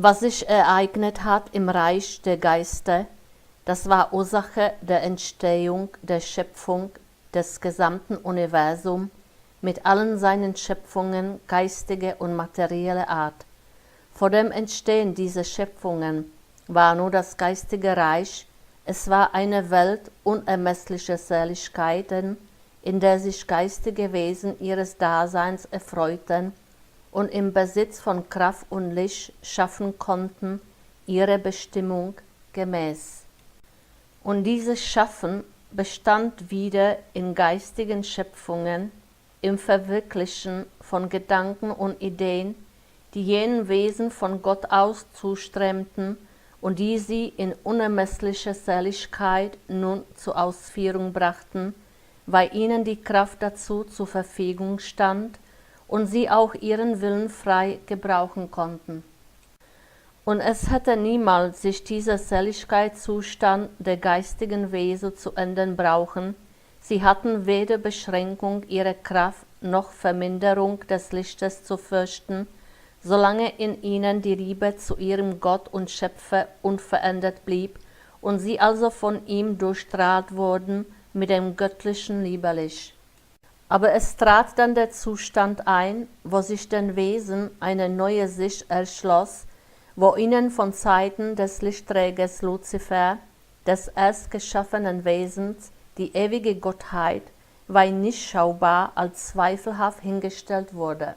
Was sich ereignet hat im Reich der Geister, das war Ursache der Entstehung der Schöpfung des gesamten Universums mit allen seinen Schöpfungen geistige und materielle Art. Vor dem Entstehen dieser Schöpfungen war nur das geistige Reich, es war eine Welt unermesslicher Seligkeiten, in der sich geistige Wesen ihres Daseins erfreuten und im Besitz von Kraft und Licht schaffen konnten, ihre Bestimmung gemäß. Und dieses Schaffen bestand wieder in geistigen Schöpfungen, im Verwirklichen von Gedanken und Ideen, die jenen Wesen von Gott aus zuströmten und die sie in unermesslicher Seligkeit nun zur Ausführung brachten, weil ihnen die Kraft dazu zur Verfügung stand und sie auch ihren Willen frei gebrauchen konnten. Und es hätte niemals sich dieser Seligkeitszustand der geistigen Wesen zu ändern brauchen, sie hatten weder Beschränkung ihrer Kraft noch Verminderung des Lichtes zu fürchten, solange in ihnen die Liebe zu ihrem Gott und Schöpfer unverändert blieb und sie also von ihm durchstrahlt wurden mit dem göttlichen Liebe Licht. Aber es trat dann der Zustand ein, wo sich den Wesen eine neue Sicht erschloss, wo ihnen von Seiten des Lichtträgers Luzifer, des erst-geschaffenen Wesens, die ewige Gottheit, weil nicht schaubar als zweifelhaft hingestellt wurde.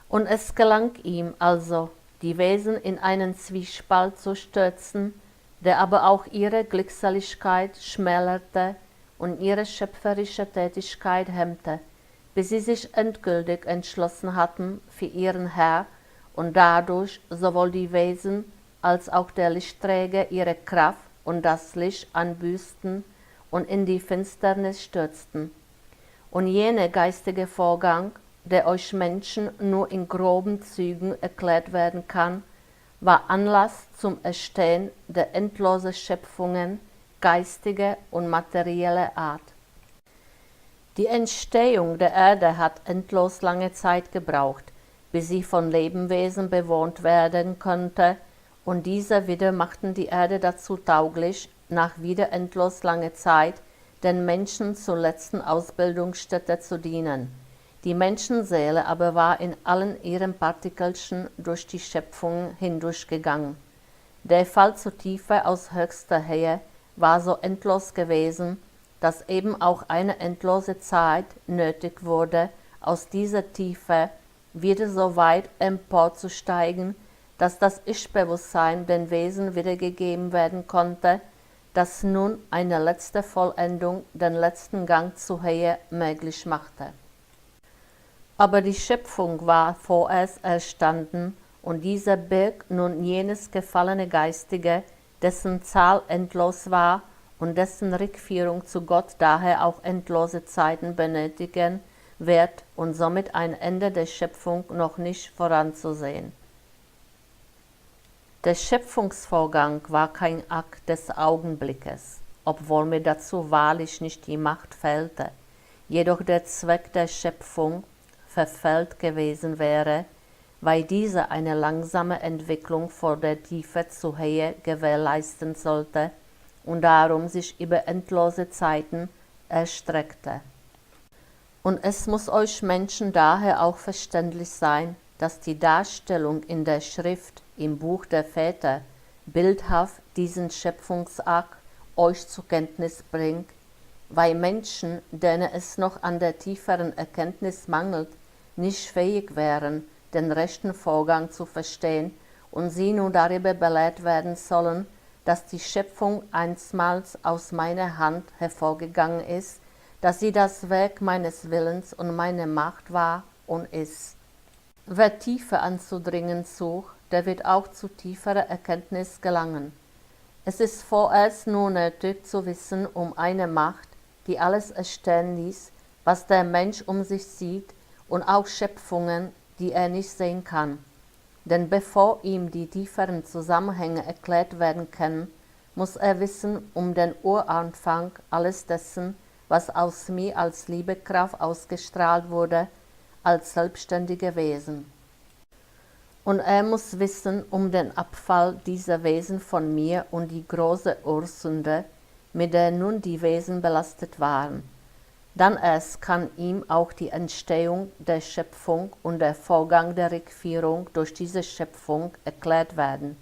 Und es gelang ihm also, die Wesen in einen Zwiespalt zu stürzen, der aber auch ihre Glückseligkeit schmälerte und ihre schöpferische Tätigkeit hemmte, bis sie sich endgültig entschlossen hatten für ihren Herr und dadurch sowohl die Wesen als auch der Lichtträger ihre Kraft und das Licht anbüßten und in die Finsternis stürzten. Und jener geistige Vorgang, der euch Menschen nur in groben Zügen erklärt werden kann, war Anlass zum Entstehen der endlosen Schöpfungen geistiger und materieller Art. Die Entstehung der Erde hat endlos lange Zeit gebraucht, bis sie von Lebewesen bewohnt werden konnte, und diese wieder machten die Erde dazu tauglich, nach wieder endlos langer Zeit den Menschen zur letzten Ausbildungsstätte zu dienen. Die Menschenseele aber war in allen ihren Partikelchen durch die Schöpfung hindurchgegangen. Der Fall zur Tiefe aus höchster Höhe war so endlos gewesen, dass eben auch eine endlose Zeit nötig wurde, aus dieser Tiefe wieder so weit emporzusteigen, dass das Ich-Bewusstsein den Wesen wiedergegeben werden konnte, das nun eine letzte Vollendung, den letzten Gang zur Höhe möglich machte. Aber die Schöpfung war vorerst erstanden, und dieser birgt nun jenes gefallene Geistige, dessen Zahl endlos war und dessen Rückführung zu Gott daher auch endlose Zeiten benötigen wird und somit ein Ende der Schöpfung noch nicht voranzusehen. Der Schöpfungsvorgang war kein Akt des Augenblickes, obwohl mir dazu wahrlich nicht die Macht fehlte, jedoch der Zweck der Schöpfung verfehlt gewesen wäre, weil diese eine langsame Entwicklung vor der Tiefe zur Höhe gewährleisten sollte und darum sich über endlose Zeiten erstreckte. Und es muss euch Menschen daher auch verständlich sein, dass die Darstellung in der Schrift im Buch der Väter bildhaft diesen Schöpfungsakt euch zur Kenntnis bringt, weil Menschen, denen es noch an der tieferen Erkenntnis mangelt, nicht fähig wären, den rechten Vorgang zu verstehen und sie nur darüber belehrt werden sollen, dass die Schöpfung einstmals aus meiner Hand hervorgegangen ist, dass sie das Werk meines Willens und meiner Macht war und ist. Wer tiefer anzudringen sucht, der wird auch zu tieferer Erkenntnis gelangen. Es ist vorerst nur nötig zu wissen um eine Macht, die alles erstehen ließ, was der Mensch um sich sieht, und auch Schöpfungen, die er nicht sehen kann. Denn bevor ihm die tieferen Zusammenhänge erklärt werden können, muss er wissen um den Uranfang alles dessen, was aus mir als Liebekraft ausgestrahlt wurde, als selbstständige Wesen. Und er muss wissen um den Abfall dieser Wesen von mir und die große Ursünde, mit der nun die Wesen belastet waren. Dann erst kann ihm auch die Entstehung der Schöpfung und der Vorgang der Rückführung durch diese Schöpfung erklärt werden.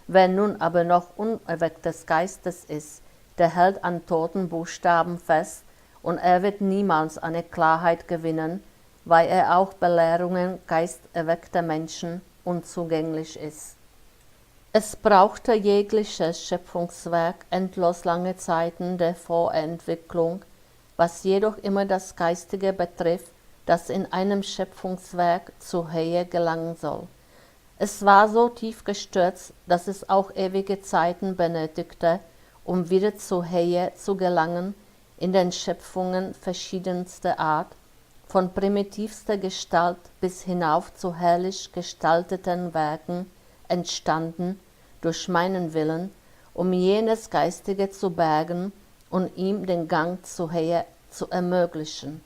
Wer nun aber noch unerweckt des Geistes ist, der hält an toten Buchstaben fest, und er wird niemals eine Klarheit gewinnen, weil er auch Belehrungen geisterweckter Menschen unzugänglich ist. Es brauchte jegliches Schöpfungswerk endlos lange Zeiten der Vorentwicklung, was jedoch immer das Geistige betrifft, das in einem Schöpfungswerk zur Höhe gelangen soll. Es war so tief gestürzt, dass es auch ewige Zeiten benötigte, um wieder zur Höhe zu gelangen, in den Schöpfungen verschiedenster Art, von primitivster Gestalt bis hinauf zu herrlich gestalteten Werken, entstanden durch meinen Willen, um jenes Geistige zu bergen und ihm den Gang zur Höhe zu ermöglichen.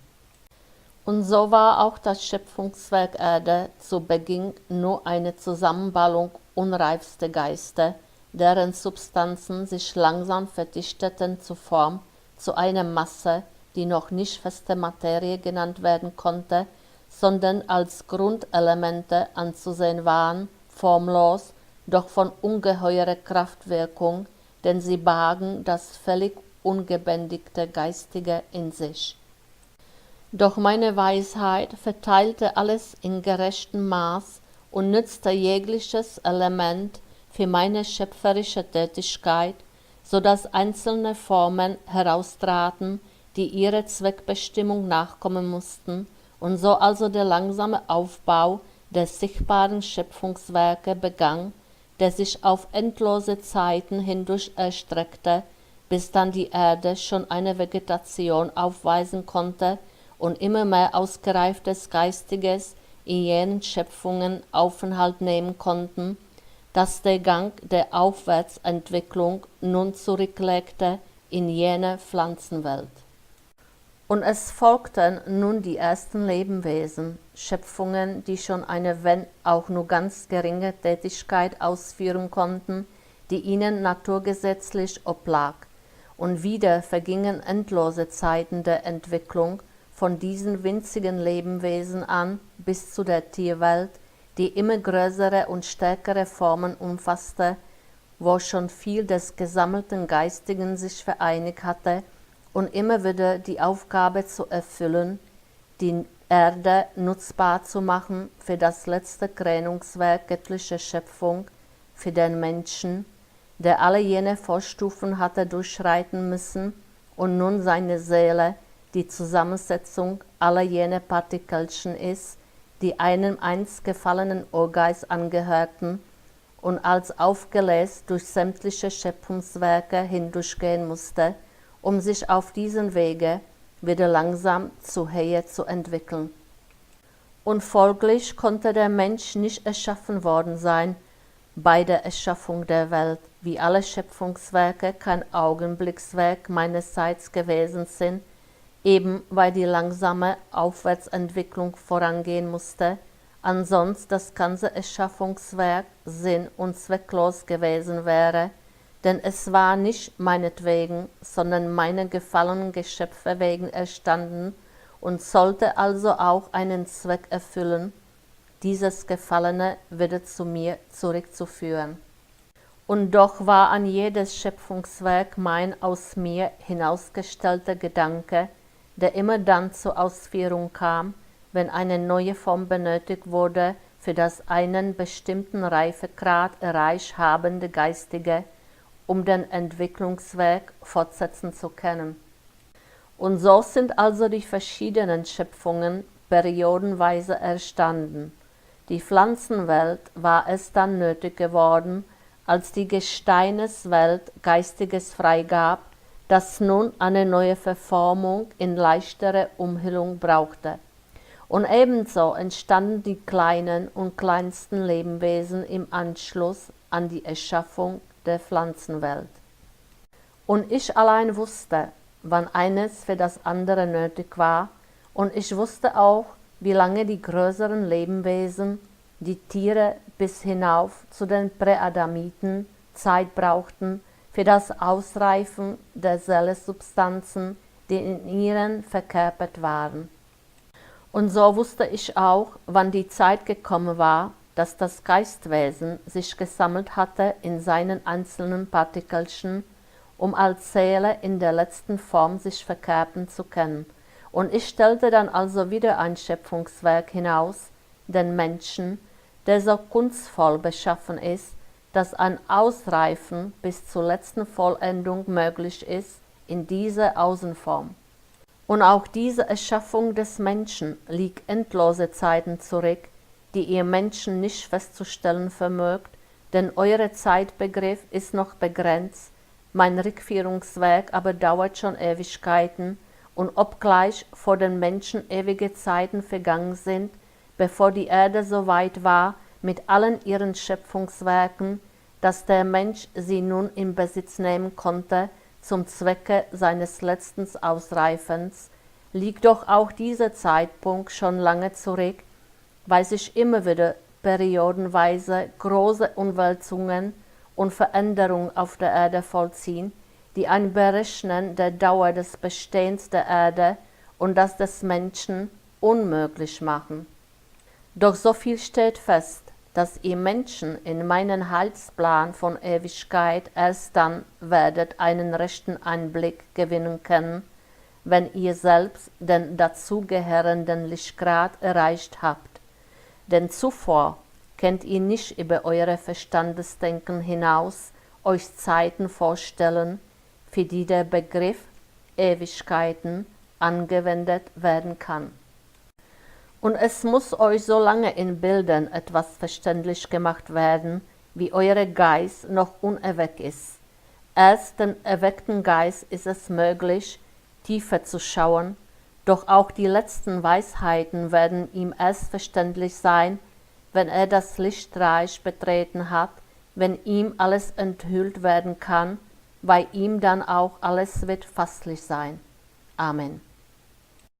Und so war auch das Schöpfungswerk Erde zu Beginn nur eine Zusammenballung unreifster Geister, deren Substanzen sich langsam verdichteten zur Form, zu einer Masse, die noch nicht feste Materie genannt werden konnte, sondern als Grundelemente anzusehen waren, formlos, doch von ungeheurer Kraftwirkung, denn sie bargen das völlig ungebändigte Geistige in sich. Doch meine Weisheit verteilte alles in gerechtem Maß und nützte jegliches Element für meine schöpferische Tätigkeit, so dass einzelne Formen heraustraten, die ihrer Zweckbestimmung nachkommen mussten, und so also der langsame Aufbau der sichtbaren Schöpfungswerke begann, der sich auf endlose Zeiten hindurch erstreckte, bis dann die Erde schon eine Vegetation aufweisen konnte und immer mehr ausgereiftes Geistiges in jenen Schöpfungen Aufenthalt nehmen konnten, dass der Gang der Aufwärtsentwicklung nun zurücklegte in jene Pflanzenwelt. Und es folgten nun die ersten Lebewesen, Schöpfungen, die schon eine, wenn auch nur ganz geringe Tätigkeit ausführen konnten, die ihnen naturgesetzlich oblag. Und wieder vergingen endlose Zeiten der Entwicklung von diesen winzigen Lebewesen an bis zu der Tierwelt, die immer größere und stärkere Formen umfasste, wo schon viel des gesammelten Geistigen sich vereinigt hatte, und immer wieder die Aufgabe zu erfüllen, die Erde nutzbar zu machen für das letzte Krönungswerk göttlicher Schöpfung, für den Menschen, der alle jene Vorstufen hatte durchschreiten müssen und nun seine Seele die Zusammensetzung aller jener Partikelchen ist, die einem einst gefallenen Urgeist angehörten und als aufgelöst durch sämtliche Schöpfungswerke hindurchgehen musste, um sich auf diesen Wege wieder langsam zur Höhe zu entwickeln. Und folglich konnte der Mensch nicht erschaffen worden sein bei der Erschaffung der Welt, wie alle Schöpfungswerke kein Augenblickswerk meinerseits gewesen sind, eben weil die langsame Aufwärtsentwicklung vorangehen musste, ansonsten das ganze Erschaffungswerk sinn- und zwecklos gewesen wäre, denn es war nicht meinetwegen, sondern meiner gefallenen Geschöpfe wegen erstanden und sollte also auch einen Zweck erfüllen, dieses Gefallene wieder zu mir zurückzuführen. Und doch war an jedes Schöpfungswerk mein aus mir hinausgestellter Gedanke, der immer dann zur Ausführung kam, wenn eine neue Form benötigt wurde für das einen bestimmten Reifegrad erreicht habende Geistige, um den Entwicklungsweg fortsetzen zu können. Und so sind also die verschiedenen Schöpfungen periodenweise erstanden. Die Pflanzenwelt war es dann nötig geworden, als die Gesteineswelt Geistiges freigab, das nun eine neue Verformung in leichtere Umhüllung brauchte. Und ebenso entstanden die kleinen und kleinsten Lebewesen im Anschluss an die Erschaffung der Pflanzenwelt. Und ich allein wusste, wann eines für das andere nötig war, und ich wusste auch, wie lange die größeren Lebewesen, die Tiere bis hinauf zu den Präadamiten Zeit brauchten für das Ausreifen der Seelensubstanzen, die in ihnen verkörpert waren. Und so wusste ich auch, wann die Zeit gekommen war, dass das Geistwesen sich gesammelt hatte in seinen einzelnen Partikelchen, um als Seele in der letzten Form sich verkörpern zu können. Und ich stellte dann also wieder ein Schöpfungswerk hinaus, den Menschen, der so kunstvoll beschaffen ist, dass ein Ausreifen bis zur letzten Vollendung möglich ist in dieser Außenform. Und auch diese Erschaffung des Menschen liegt endlose Zeiten zurück, die ihr Menschen nicht festzustellen vermögt, denn euer Zeitbegriff ist noch begrenzt, mein Rückführungswerk aber dauert schon Ewigkeiten, und obgleich vor den Menschen ewige Zeiten vergangen sind, bevor die Erde so weit war mit allen ihren Schöpfungswerken, dass der Mensch sie nun in Besitz nehmen konnte, zum Zwecke seines letzten Ausreifens, liegt doch auch dieser Zeitpunkt schon lange zurück, weil sich immer wieder periodenweise große Umwälzungen und Veränderungen auf der Erde vollziehen, die ein Berechnen der Dauer des Bestehens der Erde und das des Menschen unmöglich machen. Doch so viel steht fest, dass ihr Menschen in meinen Heilsplan von Ewigkeit erst dann werdet einen rechten Einblick gewinnen können, wenn ihr selbst den dazugehörenden Lichtgrad erreicht habt. Denn zuvor könnt ihr nicht über eure Verstandesdenken hinaus euch Zeiten vorstellen, für die der Begriff Ewigkeiten angewendet werden kann. Und es muss euch so lange in Bildern etwas verständlich gemacht werden, wie euer Geist noch unerweckt ist. Erst den erweckten Geist ist es möglich, tiefer zu schauen, doch auch die letzten Weisheiten werden ihm erst verständlich sein, wenn er das Lichtreich betreten hat, wenn ihm alles enthüllt werden kann, bei ihm dann auch alles wird fasslich sein. Amen.